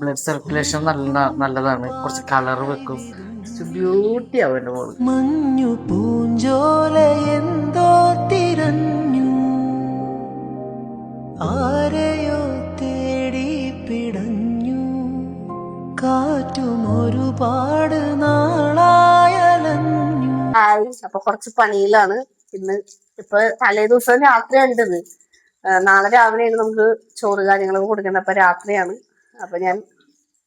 Blood circulation നല്ലതാണ്. കുറച്ച് colour വെക്കും. ബ്യൂട്ടി ആവും എൻ്റെ മോള്. മഞ്ഞു പൂഞ്ചോല എന്തോ തിരഞ്ഞു, ആരെയോ തേടി പിടഞ്ഞു, കാറ്റും ഒരുപാട് നാളായലഞ്ഞു. അപ്പൊ കുറച്ച് പണിയിലാണ് ഇന്ന്. ഇപ്പൊ തലേ ദിവസം രാത്രി ഉണ്ടത്. നാളെ രാവിലെയാണ് നമുക്ക് ചോറ് കാര്യങ്ങളൊക്കെ കൊടുക്കേണ്ടത്. അപ്പൊ രാത്രിയാണ്. അപ്പൊ ഞാൻ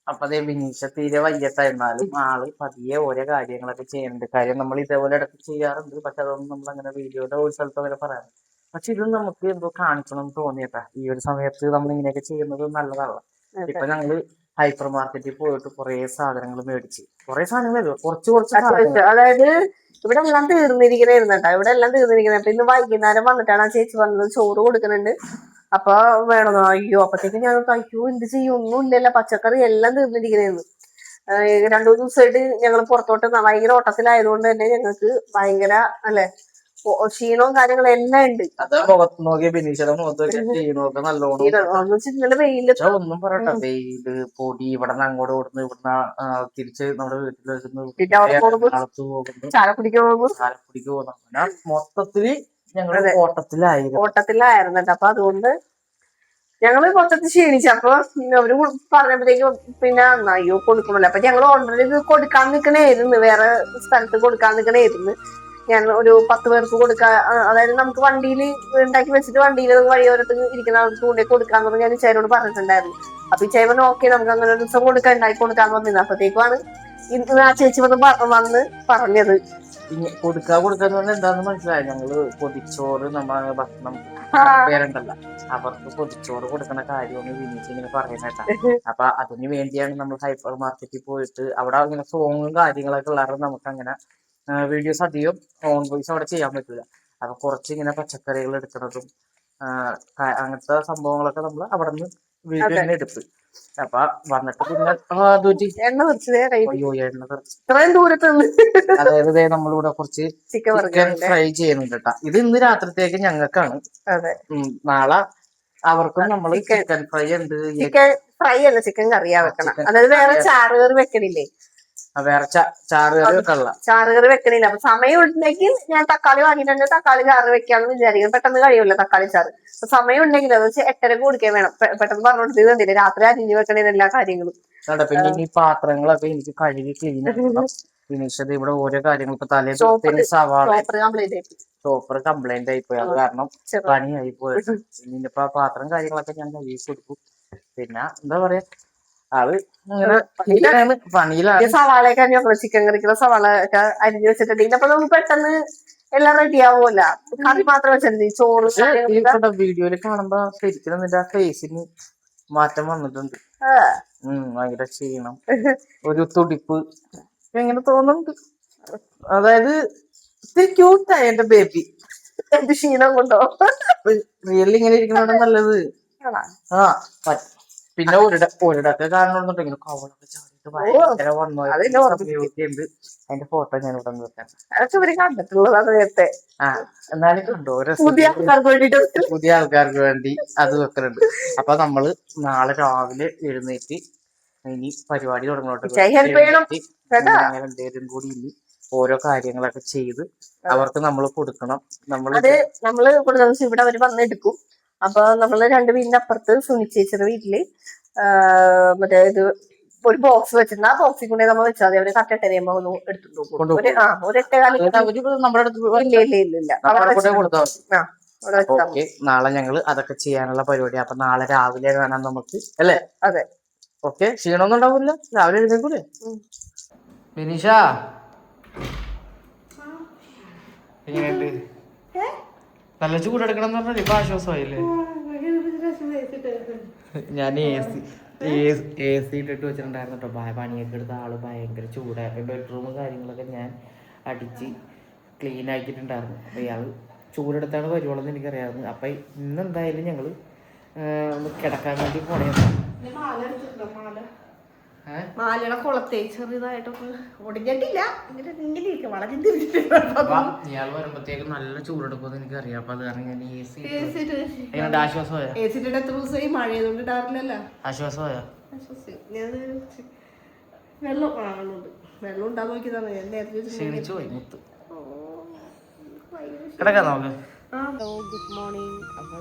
അതേ വിനീഷ തീരെ വയ്യത്തായിരുന്നാലും ആള് പതിയെ ഓരോ കാര്യങ്ങളൊക്കെ ചെയ്യുന്നുണ്ട്. കാര്യം നമ്മൾ ഇതേപോലെ ഇടയ്ക്ക് ചെയ്യാറുണ്ട്. പക്ഷെ അതൊന്നും നമ്മൾ അങ്ങനെ വീഡിയോയുടെ ഒരു സ്ഥലത്ത് അങ്ങനെ പറയാം. പക്ഷെ ഇത് നമുക്ക് എന്തോ കാണിക്കണം എന്ന് തോന്നിയട്ടാ. ഈ ഒരു സമയത്ത് നമ്മൾ ഇങ്ങനെയൊക്കെ ചെയ്യുന്നത് നല്ലതാണ്. ഇപ്പൊ ഞങ്ങള് ഹൈപ്പർ മാർക്കറ്റിൽ പോയിട്ട് കുറെ സാധനങ്ങൾ മേടിച്ച്, കുറെ സാധനങ്ങൾ കുറച്ച് അതായത് ഇവിടെ എല്ലാം തീർന്നിരിക്കണായിരുന്നു കേട്ടോ. ഇവിടെ എല്ലാം തീർന്നിരിക്കുന്നത്. അപ്പൊ ഇന്ന് വൈകുന്നേരം വന്നിട്ടാണ് ആ ചേച്ചി വന്നത്. ചോറ് കൊടുക്കുന്നുണ്ട്. അപ്പൊ വേണമെന്നോ, അയ്യോ അപ്പത്തേക്ക് ഞാൻ അയ്യോ എന്ത് ചെയ്യും, ഒന്നും ഇല്ലല്ലോ, പച്ചക്കറി എല്ലാം തീർന്നിരിക്കണേന്ന്. 2-3 ദിവസമായിട്ട് ഞങ്ങൾ പുറത്തോട്ട് ഭയങ്കര ഓട്ടത്തിലായതുകൊണ്ട് തന്നെ ഞങ്ങൾക്ക് ഭയങ്കര അല്ലെ ക്ഷീണവും കാര്യങ്ങളും എല്ലാം ഉണ്ട്. ഇന്നലെ വെയില് ഒന്നും പറയട്ടെ, വെയില് പൊടി ഇവിടെ നിന്ന് അങ്ങോട്ട് കൊടുന്ന് ഇവിടുന്ന് തിരിച്ച് നമ്മുടെ വീട്ടിൽ ചാലക്കുടിക്ക് പോകുന്നു. മൊത്തത്തില് ഞങ്ങൾ ഓട്ടത്തിലായിരുന്നു കേട്ടോ. അപ്പൊ അതുകൊണ്ട് ഞങ്ങള് മൊത്തത്തിൽ ക്ഷീണിച്ചു. അപ്പൊ അവര് പറഞ്ഞപ്പോഴത്തേക്കും പിന്നെ അയ്യോ കൊടുക്കണല്ലോ. അപ്പൊ ഞങ്ങൾ ഓൾറെഡി ഇത് കൊടുക്കാൻ നിൽക്കണായിരുന്നു, വേറെ സ്ഥലത്ത് കൊടുക്കാൻ നിൽക്കണായിരുന്നു. ഞാൻ ഒരു 10 പേർക്ക് കൊടുക്കാൻ, അതായത് നമുക്ക് വണ്ടിയിൽ ഉണ്ടാക്കി വെച്ചിട്ട് വണ്ടിയിൽ വഴിയോരത്ത് ഇരിക്കുന്ന ആൾക്ക് കൊണ്ടേ കൊടുക്കാന്ന് ഞാൻ ഇച്ചേനോട് പറഞ്ഞിട്ടുണ്ടായിരുന്നു. അപ്പൊ ഇച്ചേവൻ ഓക്കെ നമുക്ക് അങ്ങനെ ഒരു ദിവസം ഉണ്ടാക്കി കൊടുക്കാന്ന് പറഞ്ഞിരുന്നു. അപ്പത്തേക്കുമാണ് ഇന്ന് ആ ചേച്ചി വന്ന് പറഞ്ഞത് കൊടുക്കാന്ന് പറഞ്ഞാൽ എന്താന്ന് മനസ്സിലായി. ഞങ്ങള് പൊതിച്ചോറ് നമ്മളെ ഭക്ഷണം പേരുണ്ടല്ലോ, അവർക്ക് പൊതിച്ചോറ് കൊടുക്കുന്ന കാര്യമാണ് വിനീഷ് ഇങ്ങനെ പറയുന്നേട്ടാ. അപ്പൊ അതിന് വേണ്ടിയാണ് നമ്മൾ ഹൈപ്പർ മാർക്കറ്റിൽ പോയിട്ട് അവിടെ ഇങ്ങനെ സോങ്ങും കാര്യങ്ങളൊക്കെ ഉള്ളത്. നമുക്ക് അങ്ങനെ വീഡിയോസ് അധികം ഓൺ വോയിസ് അവിടെ ചെയ്യാൻ പറ്റില്ല. അപ്പൊ കുറച്ച് ഇങ്ങനെ പച്ചക്കറികൾ എടുക്കുന്നതും അങ്ങനത്തെ സംഭവങ്ങളൊക്കെ നമ്മൾ അവിടെ നിന്ന് വീട്ടിൽ തന്നെ എടുത്ത്. അപ്പൊ വന്നിട്ട് പിന്നെ എണ്ണ തെറിച്ചതേ അയ്യോ എണ്ണ തെറിച്ച് ഇത്രയും ദൂരത്ത് അതായത് നമ്മളിവിടെ കുറച്ച് ചിക്കൻ ഫ്രൈ ചെയ്യുന്നുണ്ട് കേട്ടാ. ഇത് ഇന്ന് രാത്രിത്തേക്ക് ഞങ്ങൾക്കാണ്. നാളെ അവർക്കും നമ്മൾ ചിക്കൻ ഫ്രൈ ഉണ്ട്. ചിക്കൻ ഫ്രൈ അല്ല, ചിക്കൻ കറിയാ വെക്കണം. അതായത് വേറെ ചാറുകറി വെക്കണില്ലേ? വേറെ ചാറുകറി വെക്കണില്ല. ചാറുകറി വെക്കണില്ല. അപ്പൊ സമയം ഉണ്ടെങ്കിൽ ഞാൻ തക്കാളി വാങ്ങിയിട്ടുണ്ട്, തക്കാളി ചാറ് വെക്കാന്ന് വിചാരിക്കുന്നത്. പെട്ടെന്ന് കഴിയുമല്ലോ തക്കാളി ചാറ്. അപ്പൊ സമയം ഉണ്ടെങ്കിൽ അത് 8:30 കൊടുക്കാൻ വേണം. പെട്ടെന്ന് പറഞ്ഞോട്ട് കണ്ടില്ലേ, രാത്രി അരിഞ്ഞു വെക്കണ എല്ലാ കാര്യങ്ങളും. പിന്നെ ഈ പാത്രങ്ങളൊക്കെ എനിക്ക് കഴുകി ക്ലീൻ ആക്കണം. ഫിനിഷ് ഇവിടെ ഓരോ കാര്യങ്ങൾ ഇപ്പൊ തലേ ചോപ്പർ കംപ്ലൈന്റ് ആയിപ്പോയി. അത് കാരണം പണിയായി പോയത്. ഇനിയിപ്പോ പാത്രം കാര്യങ്ങളൊക്കെ ഞാൻ കഴുകി കൊടുക്കും. പിന്നെ എന്താ പറയാ, അത് ഇങ്ങനെ പണിയിലാണ്. സവാളയൊക്കെ അരിഞ്ഞു, ചിക്കൻ കറിക്കുള്ള സവാള ഒക്കെ അരിഞ്ഞു വെച്ചിട്ടുണ്ടെങ്കിൽ അപ്പൊ നമുക്ക് പെട്ടെന്ന് എല്ലാം റെഡി ആവുമല്ല. കറി മാത്രം വെച്ചിട്ടുണ്ട്. ചോറ് വീഡിയോയില് കാണുമ്പോ ശരിക്കും നിന്റെ ആ ഫേസിന് മാറ്റം വന്നിട്ടുണ്ട്. ഭയങ്കര ക്ഷീണം, ഒരു തുടിപ്പ് എങ്ങനെ തോന്നുന്നുണ്ട്. അതായത് ക്യൂട്ടായി എന്റെ ബേബി. എന്ത് ക്ഷീണം കൊണ്ടോ? റിയലി ഇങ്ങനെ ഇരിക്കുന്നതാണ് നല്ലത്. പിന്നെ ഒരിടൊക്കെ കാണുന്നുണ്ട് ഇങ്ങനെ കവളൊക്കെ ചാടിയിട്ട് ഭയങ്കര വണ്ണമൊക്കെയുണ്ട്. അതിന്റെ ഫോട്ടോ ഞാൻ ഇവിടെ വെക്കാം. അതൊക്കെ ഇവര് കണ്ടിട്ടുള്ളതാണ് നേരത്തെ. എന്നാലും കണ്ടോ പുതിയ ആൾക്കാർക്ക് വേണ്ടി അത് വെക്കുന്നുണ്ട്. അപ്പൊ നമ്മള് നാളെ രാവിലെ എഴുന്നേറ്റ് ഇനി പരിപാടി തുടങ്ങോട്ടെ. എന്തേലും കൂടി ഇനി ഓരോ കാര്യങ്ങളൊക്കെ ചെയ്ത് അവർക്ക് നമ്മൾ കൊടുക്കണം. നമ്മള് ഇവിടെ അവര് വന്നെടുക്കും. അപ്പൊ നമ്മള് 2 വീടിന്റെ അപ്പുറത്ത് സുനിച്ചേച്ചിയുടെ വീട്ടില് മറ്റേ ഇത് ഒരു ബോക്സ് വെച്ചിട്ടുണ്ട്. ആ ബോക്സിൽ കൂടെ നമ്മൾ വെച്ചാൽ മതി. അവര് കറക്റ്റ് ഒന്ന് എടുത്തിട്ട് നാളെ ഞങ്ങള് അതൊക്കെ ചെയ്യാനുള്ള പരിപാടി. അപ്പൊ നാളെ രാവിലെ വേണം നമുക്ക്, അല്ലേ? അതെ. ഓക്കെ, ക്ഷീണമൊന്നും ഉണ്ടാവില്ല. രാവിലെ എഴുന്നേക്കൂലേ ബിനീഷ? എങ്ങനെയുണ്ട്? നല്ല ചൂടെടുക്കണം എന്ന് പറഞ്ഞാൽ ഇപ്പൊ ആശ്വാസമായില്ലേ? ഞാൻ എ സി ഇട്ടിട്ട് വെച്ചിട്ടുണ്ടായിരുന്നു കേട്ടോ. പണിയൊക്കെ എടുത്ത ആള് ഭയങ്കര ചൂടായി. ബെഡ്റൂം കാര്യങ്ങളൊക്കെ ഞാൻ അടിച്ച് ക്ലീൻ ആക്കിയിട്ടുണ്ടായിരുന്നു. അപ്പൊ ഇയാള് ചൂടെടുത്താണ് വരുവോളെന്ന് എനിക്കറിയാമായിരുന്നു. അപ്പൊ ഇന്നെന്തായാലും ഞങ്ങള് ഒന്ന് കിടക്കാൻ വേണ്ടി പോണേ. മാലയുടെ കുളത്തെ ചെറുതായിട്ടൊക്കെ ഒടിഞ്ഞിട്ടില്ല. ഇയാൾ വരുമ്പോഴത്തേക്കും നല്ല ചൂടെടുക്കുമെന്ന് എനിക്കറിയാം. അപ്പൊ അത് കാരണം ഞാൻ ആശ്വാസമായ മഴ ആശ്വാസമായ ഞാൻ വെള്ളം ആണുണ്ട് വെള്ളം ഉണ്ടാകാൻ നോക്കിയതാണ് ഞാൻ നേരത്തെ ക്ഷീണിച്ചു പോയി മുത്ത്. കിടക്കാം നമുക്ക്. Good morning. അപ്പൊ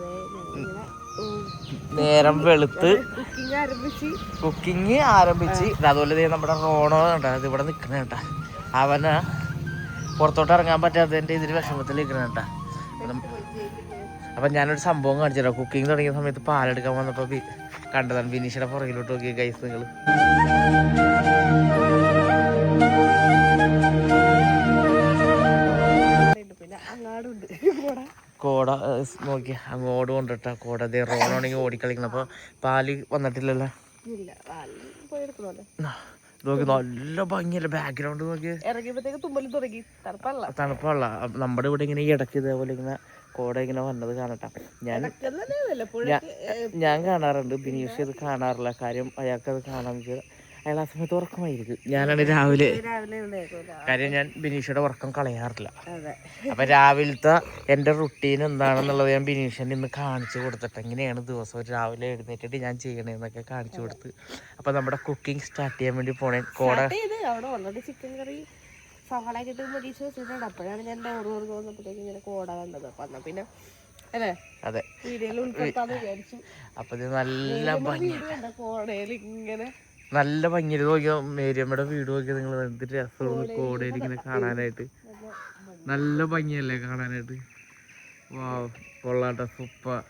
നേരം വെളുത്ത് കുക്കിംഗ് ആരംഭിച്ച് അതുപോലെ നമ്മുടെ റോണോ ഉണ്ട് അത് ഇവിടെ നിൽക്കണ കേട്ടാ. അവന് പുറത്തോട്ട് ഇറങ്ങാൻ പറ്റാത്തതിന്റെ ഇതിൽ വിഷമത്തിൽ നിൽക്കണ കേട്ടാ. അപ്പൊ ഞാനൊരു സംഭവം കാണിച്ചു തരാം. കുക്കിംഗ് തുടങ്ങിയ സമയത്ത് പാലെടുക്കാൻ വന്നപ്പോ കണ്ടതാണ്. ബിനീഷിയുടെ പുറകിലോട്ട് നോക്കിയ ഗൈസ് നിങ്ങൾ. കോട നോക്കി അങ്ങോട്ട് കൊണ്ടിട്ടാ കോട. അതേ റോണാണെങ്കിൽ ഓടിക്കളിക്കണം. അപ്പൊ പാല് വന്നിട്ടില്ലല്ലോ. നോക്കി നല്ല ഭംഗിയല്ലേ ബാക്ക്ഗ്രൗണ്ട് നോക്കി. തണുപ്പല്ല. നമ്മുടെ ഇവിടെ ഇങ്ങനെ ഈ ഇടയ്ക്ക് ഇതേപോലെ ഇങ്ങനെ കോട ഇങ്ങനെ വന്നത് കാണട്ടെ. ഞാൻ കാണാറുണ്ട്. ബിനീഷ് ഇത് കാണാറില്ല. കാര്യം അയാൾക്ക് അത് കാണാൻ വെച്ചാൽ അയാൾ ആ സമയത്ത് ഉറക്കമായിരിക്കും. ഞാനാണ് രാവിലെ കാര്യം ഞാൻ ബിനീഷയുടെ ഉറക്കം കളയാറില്ല. അപ്പൊ രാവിലത്തെ എൻ്റെ റുട്ടീൻ എന്താണെന്നുള്ളത് ഞാൻ ബിനീഷിന് ഇന്ന് കാണിച്ചു കൊടുത്തിട്ട് എങ്ങനെയാണ് ദിവസം രാവിലെ എഴുന്നേറ്റിട്ട് ഞാൻ ചെയ്യണേന്നൊക്കെ കാണിച്ചു കൊടുത്ത്. അപ്പൊ നമ്മുടെ കുക്കിംഗ് സ്റ്റാർട്ട് ചെയ്യാൻ വേണ്ടി പോണേ. കോട ചിക്കൻ കറി സവാളാക്കിട്ട് പരീക്ഷ വെച്ചിട്ടുണ്ട്. അപ്പോഴാണ് ഞാൻ ഓർമ്മ വന്നപ്പോഴത്തേക്ക് ഇങ്ങനെ കോട കണ്ടത്. അപ്പൊ എന്നാ പിന്നെ അല്ലേ അതെ വീഡിയോയിൽ ഉൾപ്പെടുത്താന്ന് വിചാരിച്ചു. അപ്പൊ ഇത് നല്ല ഭംഗി കോടയിൽ ഇങ്ങനെ നല്ല ഭംഗിയിൽ നോക്കിയോ. മേരിയമ്മയുടെ വീട് നോക്കിയാൽ നിങ്ങൾ എന്ത് രസമാണ് കോടയിൽ ഇങ്ങനെ കാണാനായിട്ട്. നല്ല ഭംഗിയല്ലേ കാണാനായിട്ട്. വാ കൊള്ളാട്ടെ സൂപ്പർ.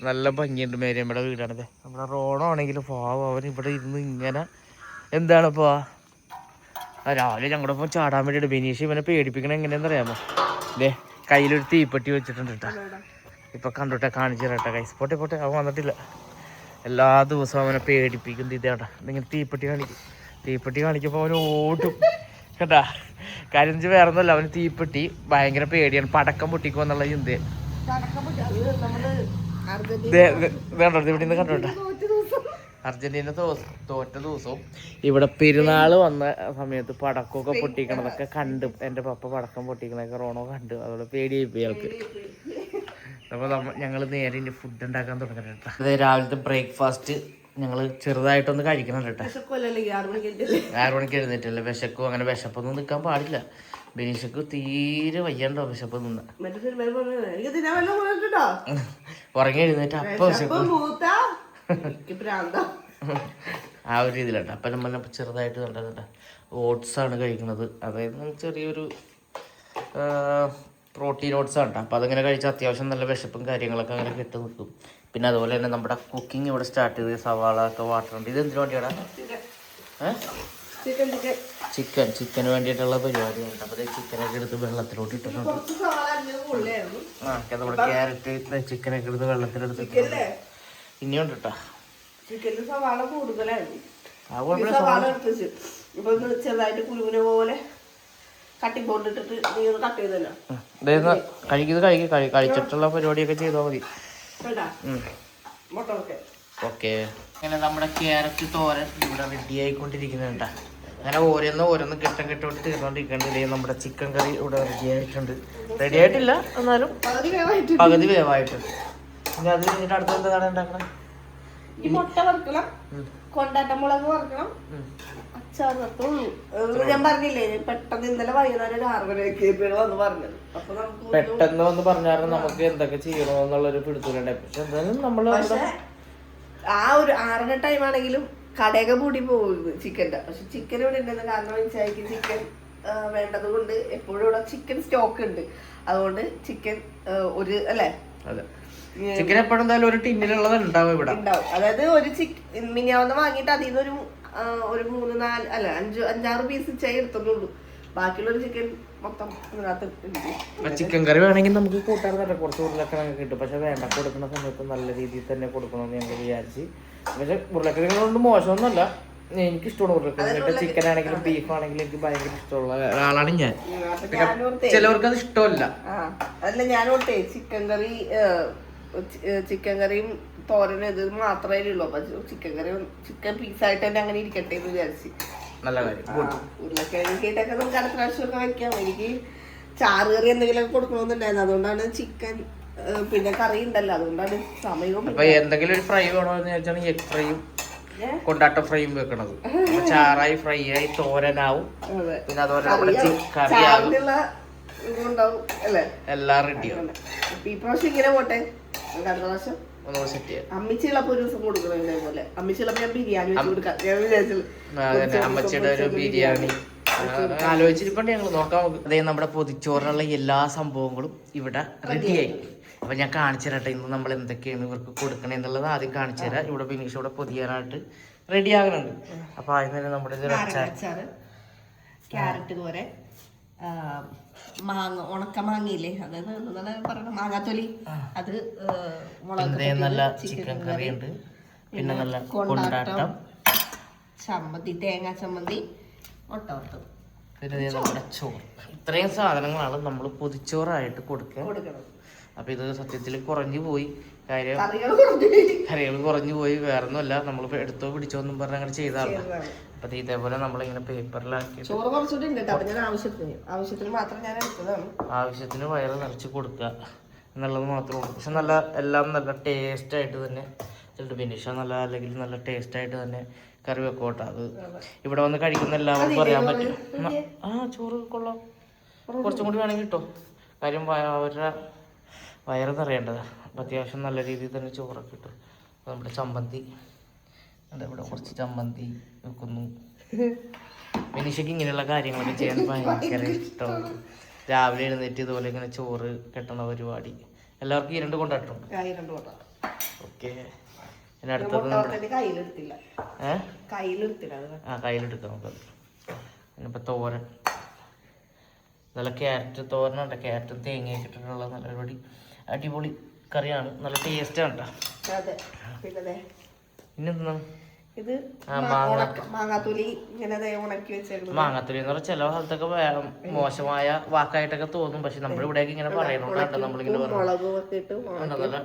നല്ല ഭംഗിയുണ്ട്. മേരിയമ്മയുടെ വീടാണിത്. നമ്മുടെ റോണോ ആണെങ്കിൽ പാവം അവൻ ഇവിടെ ഇരുന്ന് ഇങ്ങനെ എന്താണിപ്പോ രാവിലെ ഞങ്ങളുടെ ഒപ്പം ചാടാൻ വേണ്ടിയിട്ട് ബിനീഷ് ഇവനെ പേടിപ്പിക്കണ എങ്ങനെയാണെന്ന് അറിയാമോ. ഇതേ കയ്യിലൊരു തീപ്പെട്ടി വെച്ചിട്ടുണ്ട് കേട്ടോ. ഇപ്പൊ കണ്ടോട്ടെ കാണിച്ചു തരട്ടെ കൈസ്. പോട്ടെ പോട്ടെ അവൻ വന്നിട്ടില്ല. എല്ലാ ദിവസവും അവനെ പേടിപ്പിക്കുന്നത് ഇതേട്ടാ. ഇങ്ങനെ തീപ്പെട്ടി കാണിക്കും. തീപ്പെട്ടി കാണിക്കുമ്പോൾ അവന് ഓടും കേട്ടാ. കാര്യം വെച്ചാൽ വേറെ ഒന്നുമല്ല, അവന് തീപ്പെട്ടി ഭയങ്കര പേടിയാണ്. പടക്കം പൊട്ടിക്കുക എന്നുള്ള ചിന്ത. ഇവിടെ നിന്ന് കണ്ടോട്ടെ. അർജന്റീന തോറ്റ ദിവസവും ഇവിടെ പെരുന്നാൾ വന്ന സമയത്ത് പടക്കമൊക്കെ പൊട്ടിക്കണതൊക്കെ കണ്ട് എൻ്റെ പപ്പ പടക്കം പൊട്ടിക്കണതൊക്കെ റോണോ കണ്ട്. അതോടെ പേടിയായി പോയി ആൾക്ക്. അപ്പോൾ ഞങ്ങൾ നേരെ ഇനി ഫുഡ് ഉണ്ടാക്കാൻ തുടങ്ങണം കേട്ടോ. അതായത് രാവിലത്തെ ബ്രേക്ക്ഫാസ്റ്റ് ഞങ്ങൾ ചെറുതായിട്ടൊന്ന് കഴിക്കണം കേട്ടോ. 6 മണിക്ക് എഴുന്നേറ്റല്ലേ. വിശക്കും അങ്ങനെ വിശപ്പൊന്നും നിൽക്കാൻ പാടില്ല. ബിനീഷക്ക് തീരെ വയ്യണ്ടോ വിശപ്പ് നിന്ന്. ഉറങ്ങി എഴുന്നേറ്റ് അപ്പം വിശക്കും ആ ഒരു രീതിയിലുണ്ട്. അപ്പം നമ്മൾ ചെറുതായിട്ട് കണ്ടത് ഓട്സാണ് കഴിക്കുന്നത്. അതായത് ചെറിയൊരു പ്രോട്ടീൻ ഓട്സ് ആണ്. അപ്പം അതങ്ങനെ കഴിച്ചാൽ അത്യാവശ്യം നല്ല വിശപ്പും കാര്യങ്ങളൊക്കെ അങ്ങനെ കിട്ടി നിൽക്കും. പിന്നെ അതുപോലെ തന്നെ നമ്മുടെ കുക്കിംഗ് ഇവിടെ സ്റ്റാർട്ട് ചെയ്ത് സവാള ഒക്കെ വാട്ടറുണ്ട്. ഇത് എന്തിനു വേണ്ടിയാടാ? ചിക്കന് വേണ്ടിയിട്ടുള്ള പരിപാടിയാണ്. അപ്പോൾ ചിക്കനൊക്കെ എടുത്ത് വെള്ളത്തിലോട്ട് ഇട്ടിട്ടുണ്ട്. നമ്മുടെ ക്യാരറ്റ് ചിക്കനൊക്കെ എടുത്ത് വെള്ളത്തിലെടുത്തിട്ടുണ്ട്. ഇനിയുണ്ട് കേട്ടോ. ചിക്കനിൽ സവാള കൂടുതലായിരുന്നു. ചെറുതായിട്ട് കുരുവിനെ പോലെ കഴിച്ചിട്ടുള്ള പരിപാടിയൊക്കെ ചെയ്താൽ മതി. ഓക്കെ. അങ്ങനെ നമ്മുടെ ക്യാരറ്റ് തോരൻ ഇവിടെ റെഡി ആയിക്കൊണ്ടിരിക്കുന്നുണ്ട്. അങ്ങനെ ഓരോന്ന് കിട്ടോട്ട് തീർന്നോണ്ടിരിക്കുന്നുണ്ട്. നമ്മുടെ ചിക്കൻ കറി ഇവിടെ റെഡി ആയിട്ടുണ്ട്. റെഡി ആയിട്ടില്ല എന്നാലും പകുതി വേവായിട്ടുണ്ട്. പിന്നെ അത് കഴിഞ്ഞിട്ട് അടുത്ത എന്താണ് ഉണ്ടാക്കണം? ഈ മുട്ട വറുക്കണം, കൊണ്ടാട്ടമുളക് വറുക്കണം, അച്ചാർ വറുത്തുള്ളൂ. ഞാൻ പറഞ്ഞില്ലേ പെട്ടെന്ന് ഇന്നലെ വൈകുന്നേരം 6 മണിയൊക്കെ വന്ന് പറഞ്ഞത്. അപ്പൊ നമുക്ക് പെട്ടെന്ന് വന്ന് പറഞ്ഞാൽ നമുക്ക് എന്തൊക്കെ ചെയ്യണമെന്നുള്ളൊരു പിടുത്തലുണ്ട്. പക്ഷെ എന്തായാലും നമ്മള് ആ ഒരു 6 ടൈം ആണെങ്കിലും കടയൊക്കെ കൂടി പോകുന്നത് ചിക്കൻ്റെ. പക്ഷെ ചിക്കൻ ഇവിടെ ഉണ്ടെന്ന് കാരണം വെച്ചാൽ ചിക്കൻ വേണ്ടത് കൊണ്ട് എപ്പോഴും ഇവിടെ ചിക്കൻ സ്റ്റോക്ക് ഉണ്ട്. അതുകൊണ്ട് ചിക്കൻ ഒരു അല്ലേ അതെ ചിക്കൻ എപ്പോഴും എന്തായാലും ഒരു ടിന്നിലുള്ളത് ഉണ്ടാവും ഇവിടെ ഉണ്ടാവും. അതായത് ഒരു ചിക്കൻ മിനിയാവുന്ന വാങ്ങിയിട്ട് അതിൽ നിന്ന് ഒരു 3-4 അല്ല 5-6 പീസ് എടുത്തുള്ളൂ. ബാക്കിയുള്ള ഒരു ചിക്കൻ മൊത്തം ചിക്കൻ കറി വേണമെങ്കിൽ നമുക്ക് കൂട്ടാൻ തന്നെ കുറച്ച് ഉരുളക്കിഴങ്ങ് കിട്ടും. പക്ഷെ വേണ്ട കൊടുക്കുന്ന സമയത്ത് നല്ല രീതിയിൽ തന്നെ കൊടുക്കണമെന്ന് ഞങ്ങൾ വിചാരിച്ച്. പക്ഷെ ഉരുളക്കിഴങ്ങ് കൊണ്ട് മോശമൊന്നുമല്ല. എനിക്ക് ഇഷ്ടമാണ് ഉരുളക്കിഴങ്ങ്. ചിക്കൻ ആണെങ്കിലും ബീഫ് ആണെങ്കിലും എനിക്ക് ഭയങ്കര ഇഷ്ടമുള്ള ഒരാളാണ് ഞാൻ. ചിലവർക്ക് അത് ഇഷ്ടമല്ല. അതല്ല ഞാനോട്ടെ ചിക്കൻ കറിയും തോരനും ഇത് മാത്രമേ ഉള്ളൂ. അപ്പൊ ചിക്കൻ പീസായിട്ട് തന്നെ അങ്ങനെ ഇരിക്കട്ടെ എന്ന് വിചാരിച്ച്. നല്ല കാര്യം. ഉരുളക്കിഴങ്ങിട്ടൊക്കെ നമുക്ക് അടുത്ത പ്രാവശ്യമൊക്കെ വെക്കാം. എനിക്ക് ചാറ് കറി എന്തെങ്കിലുമൊക്കെ കൊടുക്കണമെന്നുണ്ടായിരുന്നു. അതുകൊണ്ടാണ് ചിക്കൻ പിന്നെ കറി ഉണ്ടല്ലോ, അതുകൊണ്ടാണ് സമയവും. അപ്പൊ എന്തെങ്കിലും ഒരു ഫ്രൈ വേണമെന്ന് വിചാരിച്ചാണെങ്കിൽ എഗ് ഫ്രൈയും കൊണ്ടാട്ടം ഫ്രൈയും വെക്കണത്. ചാറായി, ഫ്രൈ ആയി, തോരനാവും, പിന്നെ അതുപോലെ നമ്മുടെ കറിയാവും, എല്ലാം റെഡിയാവും. ഈ പ്രാവശ്യം ഇങ്ങനെ പോട്ടെ, അടുത്ത പ്രാവശ്യം ഒന്നുകൂടെ സെറ്റ് ചെയ്യാം. അമ്മിച്ചുള്ളപ്പോ ഒരു ദിവസം കൊടുക്കണം ഇതേപോലെ. അമ്മിച്ചുള്ളപ്പോ ഞാൻ ബിരിയാണി വെച്ച് കൊടുക്കാം. അമ്മച്ചിയുടെ ഒരു ബിരിയാണി ആലോചിച്ചിരിപ്പണ്ട് ഞങ്ങൾ നോക്കാം. അതേ നമ്മുടെ പൊതിച്ചോറിനുള്ള എല്ലാ സംഭവങ്ങളും ഇവിടെ റെഡിയായി. അപ്പൊ ഞാൻ കാണിച്ചു തരട്ടെ ഇന്ന് നമ്മൾ എന്തൊക്കെയാണ് ഇവർക്ക് കൊടുക്കണേ എന്നുള്ളത് ആദ്യം കാണിച്ചു തരാം. ഇവിടെ ബിനീഷ് ഇവിടെ പൊതിയാനായിട്ട് റെഡി ആകുന്നുണ്ട്. അപ്പൊ ആദ്യം തന്നെ നമ്മുടെ ക്യാരറ്റ് തോരൻ, മാങ്ങ, ഉണക്ക മാങ്ങയില്ലേ, അതായത് പറയുന്നത് മാങ്ങാത്തൊലി, അത് നല്ല ചിക്കൻ കറി ഉണ്ട്, പിന്നെ നല്ല കൊണ്ടാട്ടം, ചമ്മന്തി, തേങ്ങാ ചമ്മന്തി, മുട്ട വറുത്തത്, പിന്നെ നമ്മുടെ ചോറ്. ഇത്രയും സാധനങ്ങളാണ് നമ്മൾ പൊതിച്ചോറായിട്ട് കൊടുക്കണം. അപ്പൊ ഇത് സത്യത്തിൽ കുറഞ്ഞു പോയി കാര്യം, കറികൾ കുറഞ്ഞു പോയി. വേറെ ഒന്നുമല്ല, നമ്മൾ എടുത്തോ പിടിച്ചോ എന്നും പറഞ്ഞ് അങ്ങനെ ചെയ്താണ്. അപ്പൊ ഇതേപോലെ നമ്മളിങ്ങനെ പേപ്പറിലാക്കി ആവശ്യത്തിന് വയറ് നിറച്ച് കൊടുക്കുക എന്നുള്ളത് മാത്രമേ ഉള്ളൂ. പക്ഷെ നല്ല എല്ലാം നല്ല ടേസ്റ്റ് ആയിട്ട് തന്നെ ചിലട്ട് ബിനീഷ നല്ല അല്ലെങ്കിൽ നല്ല ടേസ്റ്റ് ആയിട്ട് തന്നെ കറി വെക്കോട്ടെ. അത് ഇവിടെ വന്ന് കഴിക്കുന്ന എല്ലാവർക്കും അറിയാൻ പറ്റും. ചോറ് കൊള്ളാം, കുറച്ചും കൂടി വേണമെങ്കിൽ കിട്ടോ. കാര്യം അവരുടെ വയറ് നിറയേണ്ടതാണ്. അപ്പം അത്യാവശ്യം നല്ല രീതിയിൽ തന്നെ ചോറൊക്കെ കിട്ടും. അപ്പോൾ നമ്മുടെ ചമ്മന്തി, ഇവിടെ കുറച്ച് ചമ്മന്തി വെക്കുന്നു. ബിനീഷയ്ക്ക് ഇങ്ങനെയുള്ള കാര്യങ്ങളൊക്കെ ചെയ്യാൻ ഭയങ്കര ഇഷ്ടമാണ്. രാവിലെ എഴുന്നേറ്റ് ഇതുപോലെ ഇങ്ങനെ ചോറ് കെട്ടണ പരിപാടി. എല്ലാവർക്കും ഈ 2 കൊണ്ടാട്ടുണ്ട്. ഓക്കെ, പിന്നെ അടുത്തത് നമ്മുടെ കയ്യിലെടുക്കാം നമുക്കത്. പിന്നിപ്പോൾ തോരൻ, നല്ല ക്യാരറ്റ് തോരനുണ്ട്. ക്യാരറ്റും തേങ്ങയൊക്കെ ഇട്ടിട്ടുള്ള നല്ല പരിപാടി, അടിപൊളി കറിയാണ്, നല്ല ടേസ്റ്റാണ് കേട്ടോ. പിന്നെന്താ ഇത് മാങ്ങാത്തൊലി എന്ന് പറഞ്ഞാൽ ചില സ്ഥലത്തൊക്കെ മോശമായ വാക്കായിട്ടൊക്കെ തോന്നും. പക്ഷെ നമ്മുടെ ഇവിടെയൊക്കെ ഇങ്ങനെ പറയണോണ്ടാണ് നമ്മളിങ്ങനെ നല്ല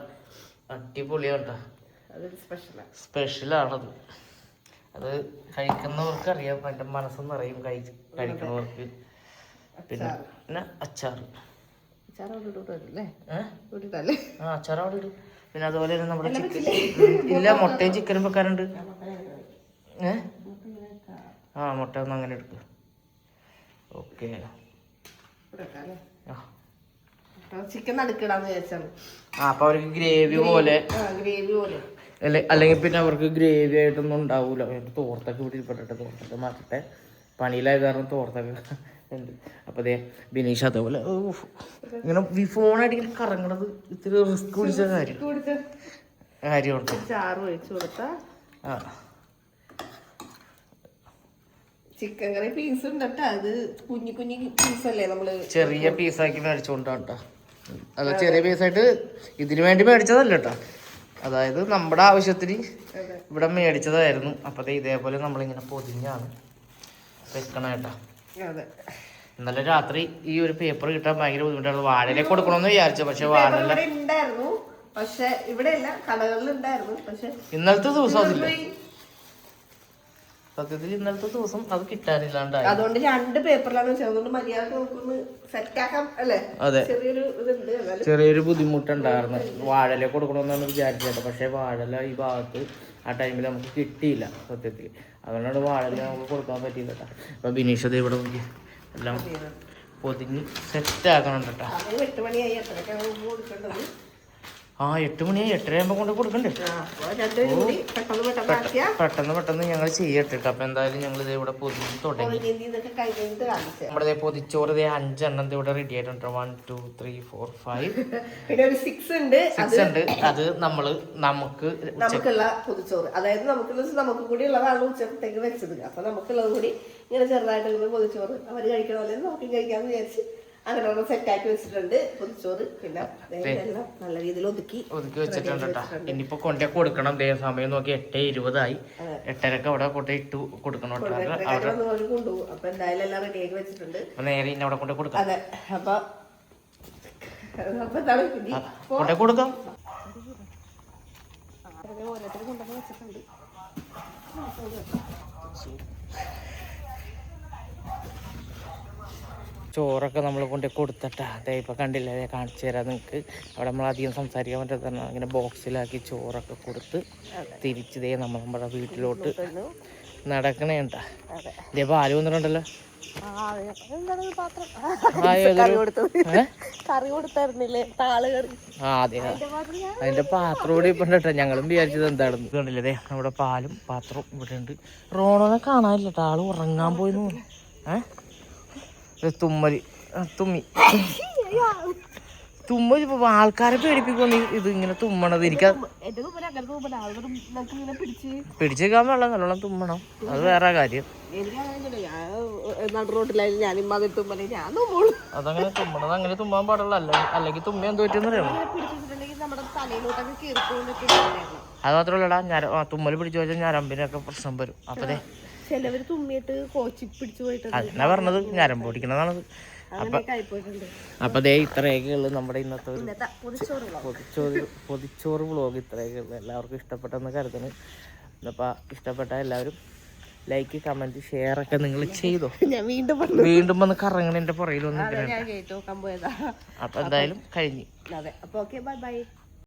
അടിപൊളിയാണ് കേട്ടോ. സ്പെഷ്യലാണത്. അത് കഴിക്കുന്നവർക്ക് അറിയാം, എൻ്റെ മനസ്സെന്ന് അറിയും കഴിക്കുന്നവർക്ക്. പിന്നെ അച്ചാറ്, അച്ചാർ അവിടെ ഇടും. പിന്നെ അതുപോലെ തന്നെ നമ്മുടെ ചിക്കൻ ഇല്ല, മുട്ടയും ചിക്കനും വെക്കാറുണ്ട്. മുട്ട ഒന്ന് അങ്ങനെ എടുക്കുക. ഓക്കെ, ചിക്കൻ നടുക്കിടാന്ന് വിചാരിച്ചാണ്. അപ്പൊ അവർക്ക് ഗ്രേവി പോലെ അല്ലെങ്കിൽ പിന്നെ അവർക്ക് ഗ്രേവി ആയിട്ടൊന്നും ഉണ്ടാവൂല. തോർത്തൊക്കെ ഇവിടെ ഇരിപ്പട്ടെ, തോർത്തൊക്കെ മാറ്റട്ടെ. പണിയിലായ കാരണം തോർത്തൊക്കെ ഉണ്ട്. അപ്പൊ അതെ ബിനീഷ് അതേപോലെ ഇങ്ങനെ ഫോണായിട്ട് ഇങ്ങനെ കറങ്ങണത് ഇത്തിരി റിസ്ക് പിടിച്ച കാര്യമുണ്ട്. ചാറ് ഒഴിച്ചു കൊടുത്ത ചിക്കൻ കറി പീസ് ഉണ്ട് കേട്ടോ. അത് കുഞ്ഞു കുഞ്ഞു പീസല്ലേ, നമ്മള് ചെറിയ പീസാക്കി മേടിച്ചോണ്ടാട്ടോ. അത് ചെറിയ പീസായിട്ട് ഇതിനു വേണ്ടി മേടിച്ചതല്ല കേട്ടോ. അതായത് നമ്മുടെ ആവശ്യത്തിന് ഇവിടെ മേടിച്ചതായിരുന്നു. അപ്പൊ ഇതേപോലെ നമ്മളിങ്ങനെ പൊതിഞ്ഞാണ് വെക്കണം കേട്ടോ. ഇന്നലെ രാത്രി ഈ ഒരു പേപ്പർ കിട്ടാൻ ഭയങ്കര ബുദ്ധിമുട്ടാണ്. വാഴയിലെ കൊടുക്കണമെന്ന് വിചാരിച്ചു, പക്ഷെ വാഴയില ഉണ്ടായിരുന്നു, പക്ഷെ ഇവിടെ അല്ല, കടകളിൽ ഉണ്ടായിരുന്നു. പക്ഷെ ഇന്നലത്തെ ദിവസം അതില്ല, സത്യത്തിൽ ഇന്നലത്തെ ദിവസം അത് കിട്ടാനില്ലാണ്ടായി. അതുകൊണ്ട് 2 പേപ്പറിലാണ് വെച്ചത്. അതുകൊണ്ട് മര്യാദ നമുക്കൊന്ന് സെറ്റ് ആക്കാം അല്ലേ. അതെ, ചെറിയൊരു ഇതുണ്ട്, ചെറിയൊരു ബുദ്ധിമുട്ടുണ്ടായിരുന്നു. വാഴയില കൊടുക്കണമെന്നാണ് വിചാരിച്ചത്, പക്ഷെ വാഴയില ഈ ഭാഗത്ത് ആ ടൈമിൽ നമുക്ക് കിട്ടിയില്ല സത്യത്തിൽ. അതുകൊണ്ടാണ് വാഴയില നമുക്ക് കൊടുക്കാൻ പറ്റിയില്ല കേട്ടോ. അപ്പൊ ബിനീഷ് ഇവിടെ നോക്കി എല്ലാം പൊതിഞ്ഞ് സെറ്റ് ആക്കണം കേട്ടോ. 8 മണിയായി. എത്രയൊക്കെയാണ് കൊടുക്കേണ്ടത്? 8 മണിയായി. 8:30 കൊണ്ട് കൊടുക്കണ്ടേ? പെട്ടെന്ന് ഞങ്ങൾ ചെയ്യട്ടെ. അപ്പൊ എന്തായാലും ഞങ്ങൾ ഇത് ഇവിടെ പൊതിഞ്ഞ് തുടങ്ങി. നമ്മുടെ പൊതിച്ചോറ് 5 എണ്ണം ഇവിടെ റെഡി ആയിട്ടുണ്ട്. 1 2 3 4 5 പിന്നെ ഒരു 6 ഉണ്ട്. അത് നമുക്കുള്ള പൊതിച്ചോറ്, അതായത് നമുക്ക് കൂടി ഉള്ളതാണ് ഉച്ചത്തേക്ക് വെച്ചത്. അപ്പൊ നമുക്കുള്ളത് കൂടി ഇങ്ങനെ ചെറുതായിട്ട് പൊതിച്ചോറ് അവര് കഴിക്കണമല്ലോ, നമുക്ക് കഴിക്കാന്ന് വിചാരിച്ച് അങ്ങനെ സെറ്റാക്കി വെച്ചിട്ടുണ്ട് പൊതിച്ചോറ്. പിന്നെ നല്ല രീതിയിൽ ഒതുക്കി വെച്ചിട്ടുണ്ട് കേട്ടോ. ഇനിയിപ്പോ കൊണ്ടേ കൊടുക്കണം. സമയം നോക്കി 8:20 8:30 അവിടെ കൊണ്ടിട്ട് കൊടുക്കണം. കൊണ്ടുപോകും. അപ്പൊ എന്തായാലും എല്ലാം റെഡിയാക്കി വെച്ചിട്ടുണ്ട്. നേരെ ഇനി അവിടെ കൊണ്ടേ കൊടുക്കാം. അതെ, അപ്പൊ കൊണ്ടേ കൊടുക്കാം. ഓരോരുത്തർ കൊണ്ടുവന്ന് വെച്ചിട്ടുണ്ട്. ചോറൊക്കെ നമ്മൾ കൊണ്ട് കൊടുത്തിട്ടാ അതേ ഇപ്പം കണ്ടില്ല അതേ കാണിച്ചു തരാം നിങ്ങൾക്ക്. അവിടെ നമ്മൾ അധികം സംസാരിക്കാൻ പറ്റാത്ത ഇങ്ങനെ ബോക്സിലാക്കി ചോറൊക്കെ കൊടുത്ത് തിരിച്ച് ദേ നമ്മൾ നമ്മുടെ വീട്ടിലോട്ട് നടക്കണേട്ടാ. ഇതേ പാല് വന്നിട്ടുണ്ടല്ലോ. അതെ അതിന്റെ പാത്രം കൂടി ഇപ്പൊ കേട്ടോ. ഞങ്ങളും വിചാരിച്ചത് എന്താണെന്ന് കണ്ടില്ലേ. നമ്മുടെ പാലും പാത്രവും ഇവിടെ ഉണ്ട്. റോണോനെ കാണാനില്ല കേട്ടോ. ആള് ഉറങ്ങാൻ പോയിന്ന്. തുമ്മല് തുമ്മൽ ഇപ്പൊ ആൾക്കാരെ പേടിപ്പിക്കുന്നു ഇത് ഇങ്ങനെ തുമ്മണത്. എനിക്ക് പിടിച്ചേക്കാൻ വെള്ളം നല്ലോണം തുമ്മണം, അത് വേറെ കാര്യം. അതങ്ങനെ തുമ്മണത് അങ്ങനെ തുമ്മാൻ പാടുള്ള അല്ലെങ്കിൽ തുമ്മ എന്ത് പറ്റുമെന്ന് അറിയാമോ? അത് മാത്രമല്ലടാ തുമ്മൽ പിടിച്ചു വെച്ചാൽ ഞരമ്പിനൊക്കെ പ്രശ്നം വരും. അപ്പതേ ചിലവര് തുമ്മിയിട്ട് കോച്ചി പിടിച്ചു പോയിട്ട് അതെന്നാ പറഞ്ഞത്, ഞരമ്പ് പൊടിക്കണതാണത്. അപ്പൊ ദേ ഇത്രയൊക്കെ ഉള്ളു നമ്മുടെ ഇന്നത്തെ ഒരു പൊതിച്ചോറ് വ്ളോഗ്. ഇത്രയൊക്കെ ഉള്ളു. എല്ലാവർക്കും ഇഷ്ടപ്പെട്ടെന്ന് കരുതുന്നു. അപ്പൊ ഇഷ്ടപ്പെട്ട എല്ലാവരും ലൈക്ക്, കമന്റ്, ഷെയർ ഒക്കെ നിങ്ങൾ ചെയ്തോ. വീണ്ടും വന്ന് കറങ്ങണ എന്റെ പുറകിലൊന്നും. അപ്പൊ എന്തായാലും കഴിഞ്ഞു. അതെ. അപ്പൊ ഓക്കെ, ബൈ ബൈ.